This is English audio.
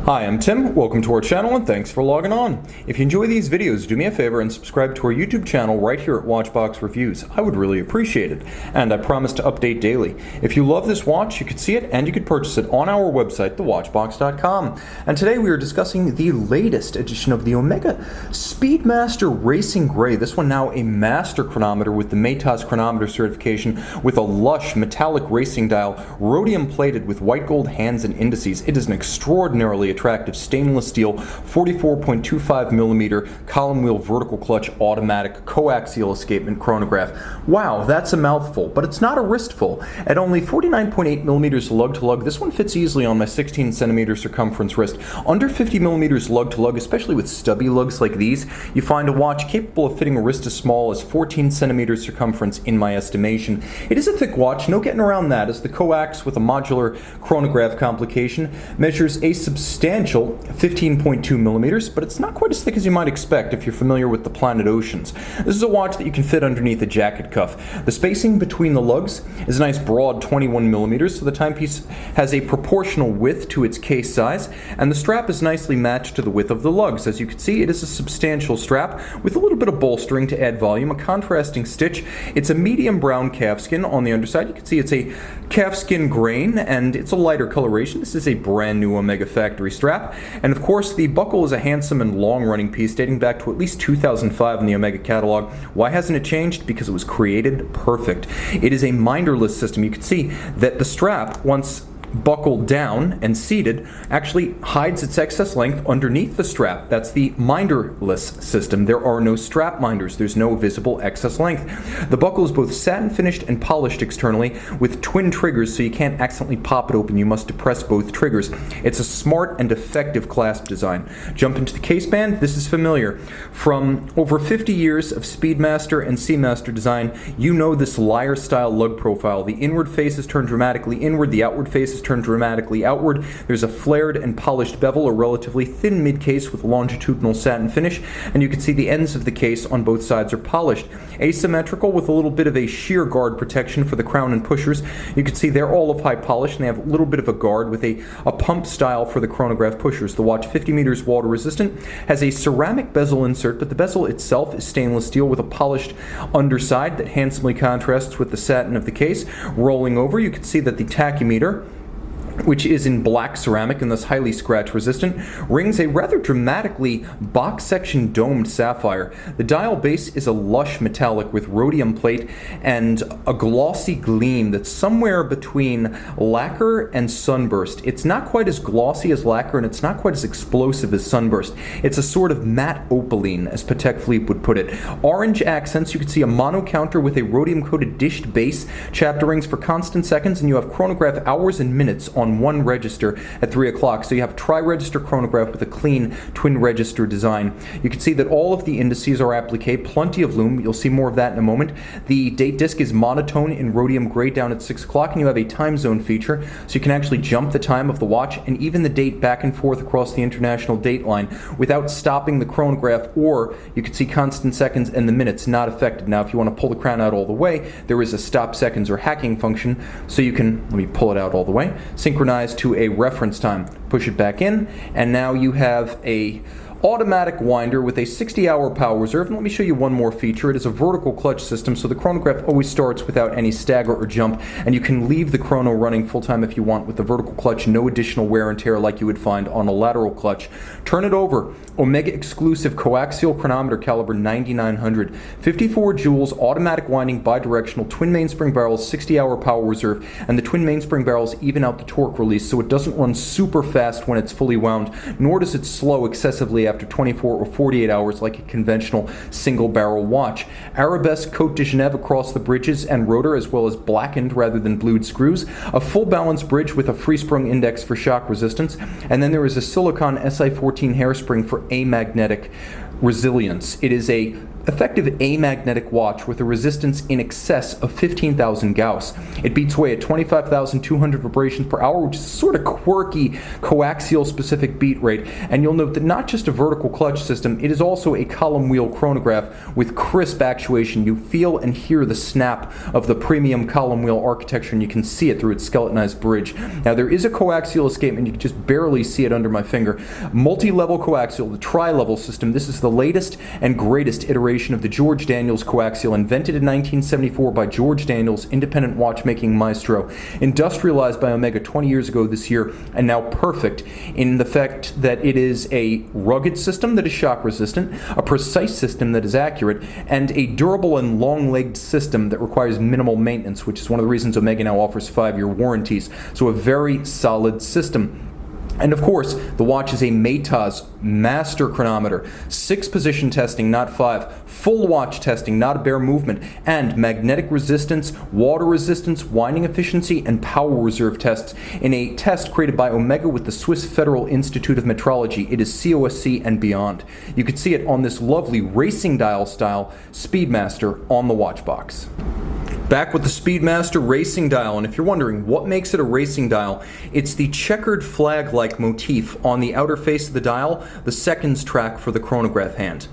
Hi, I'm Tim. Welcome to our channel and thanks for logging on. If you enjoy these videos, do me a favor and subscribe to our YouTube channel right here at Watchbox Reviews. I would really appreciate it, and I promise to update daily. If you love this watch, you could see it and you could purchase it on our website, thewatchbox.com. And today we are discussing the latest edition of the Omega Speedmaster Racing Gray. This one now a master chronometer with the METAS Chronometer certification with a lush metallic racing dial, rhodium plated with white gold hands and indices. It is an extraordinarily attractive stainless steel 44.25 millimeter column wheel vertical clutch automatic coaxial escapement chronograph. Wow, that's a mouthful, but it's not a wristful. At only 49.8 millimeters lug to lug, this one fits easily on my 16 centimeter circumference wrist. Under 50 millimeters lug to lug, especially with stubby lugs like these, you find a watch capable of fitting a wrist as small as 14 centimeters circumference in my estimation. It is a thick watch, no getting around that, as the coax with a modular chronograph complication measures a substantial 15.2 millimeters, but it's not quite as thick as you might expect if you're familiar with the planet oceans. This is a watch that you can fit underneath a jacket cuff. The spacing between the lugs is a nice broad 21 millimeters, so the timepiece has a proportional width to its case size, and the strap is nicely matched to the width of the lugs. As you can see, it is a substantial strap with a little bit of bolstering to add volume, a contrasting stitch. It's a medium brown calfskin on the underside. You can see it's a calfskin grain, and it's a lighter coloration. This is a brand new Omega factory strap, and of course the buckle is a handsome and long-running piece dating back to at least 2005 in the Omega catalog. Why hasn't it changed? Because it was created perfect. It is a minderless system. You can see that the strap, once buckled down and seated, actually hides its excess length underneath the strap. That's the minderless system. There are no strap minders. There's no visible excess length. The buckle is both satin finished and polished externally with twin triggers, so you can't accidentally pop it open. You must depress both triggers. It's a smart and effective clasp design. Jump into the case band. This is familiar. From over 50 years of Speedmaster and Seamaster design, you know this lyre style lug profile. The inward face is turned dramatically inward, the outward face is turned dramatically outward. There's a flared and polished bevel, a relatively thin mid-case with longitudinal satin finish, and you can see the ends of the case on both sides are polished. Asymmetrical with a little bit of a shear guard protection for the crown and pushers. You can see they're all of high polish, and they have a little bit of a guard with a pump style for the chronograph pushers. The watch, 50 meters water resistant, has a ceramic bezel insert, but the bezel itself is stainless steel with a polished underside that handsomely contrasts with the satin of the case. Rolling over, you can see that the tachymeter, which is in black ceramic and thus highly scratch resistant, rings a rather dramatically box section domed sapphire. The dial base is a lush metallic with rhodium plate and a glossy gleam that's somewhere between lacquer and sunburst. It's not quite as glossy as lacquer, and it's not quite as explosive as sunburst. It's a sort of matte opaline, as Patek Philippe would put it. Orange accents. You can see a mono counter with a rhodium coated dished base, chapter rings for constant seconds, and you have chronograph hours and minutes on one register at 3 o'clock. So you have tri-register chronograph with a clean twin register design. You can see that all of the indices are applique, plenty of lume. You'll see more of that in a moment. The date disc is monotone in rhodium gray down at 6 o'clock, and you have a time zone feature, so you can actually jump the time of the watch and even the date back and forth across the international date line without stopping the chronograph, or you can see constant seconds and the minutes not affected. Now if you want to pull the crown out all the way, there is a stop seconds or hacking function, so you can, let me pull it out all the way, synchronize to a reference time. Push it back in, and now you have a automatic winder with a 60-hour power reserve. And let me show you one more feature. It is a vertical clutch system, so the chronograph always starts without any stagger or jump, and you can leave the chrono running full-time if you want with the vertical clutch, no additional wear and tear like you would find on a lateral clutch. Turn it over. Omega exclusive coaxial chronometer caliber 9900, 54 joules, automatic winding, bidirectional, twin mainspring barrels, 60-hour power reserve, and the twin mainspring barrels even out the torque release, so it doesn't run super fast when it's fully wound, nor does it slow excessively after 24 or 48 hours like a conventional single barrel watch. Arabesque Cote de Genève across the bridges and rotor, as well as blackened rather than blued screws, a full balance bridge with a free sprung index for shock resistance, and then there is a silicon SI14 hairspring for amagnetic resilience. It is a effective amagnetic watch with a resistance in excess of 15,000 Gauss. It beats away at 25,200 vibrations per hour, which is a sort of quirky coaxial specific beat rate. And you'll note that not just a vertical clutch system, it is also a column wheel chronograph with crisp actuation. You feel and hear the snap of the premium column wheel architecture, and you can see it through its skeletonized bridge. Now there is a coaxial escapement, you can just barely see it under my finger. Multi-level coaxial, the tri-level system. This is the latest and greatest iteration of the George Daniels coaxial, invented in 1974 by George Daniels, independent watchmaking maestro, industrialized by Omega 20 years ago this year, and now perfect in the fact that it is a rugged system that is shock resistant, a precise system that is accurate, and a durable and long-legged system that requires minimal maintenance, which is one of the reasons Omega now offers 5-year warranties. So a very solid system. And of course, the watch is a METAS Master Chronometer, 6-position testing, not 5, full watch testing, not a bare movement, and magnetic resistance, water resistance, winding efficiency, and power reserve tests in a test created by Omega with the Swiss Federal Institute of Metrology. It is COSC and beyond. You can see it on this lovely racing dial style Speedmaster on the watch box. Back with the Speedmaster racing dial, and if you're wondering what makes it a racing dial, it's the checkered flag-like motif on the outer face of the dial, the seconds track for the chronograph hand.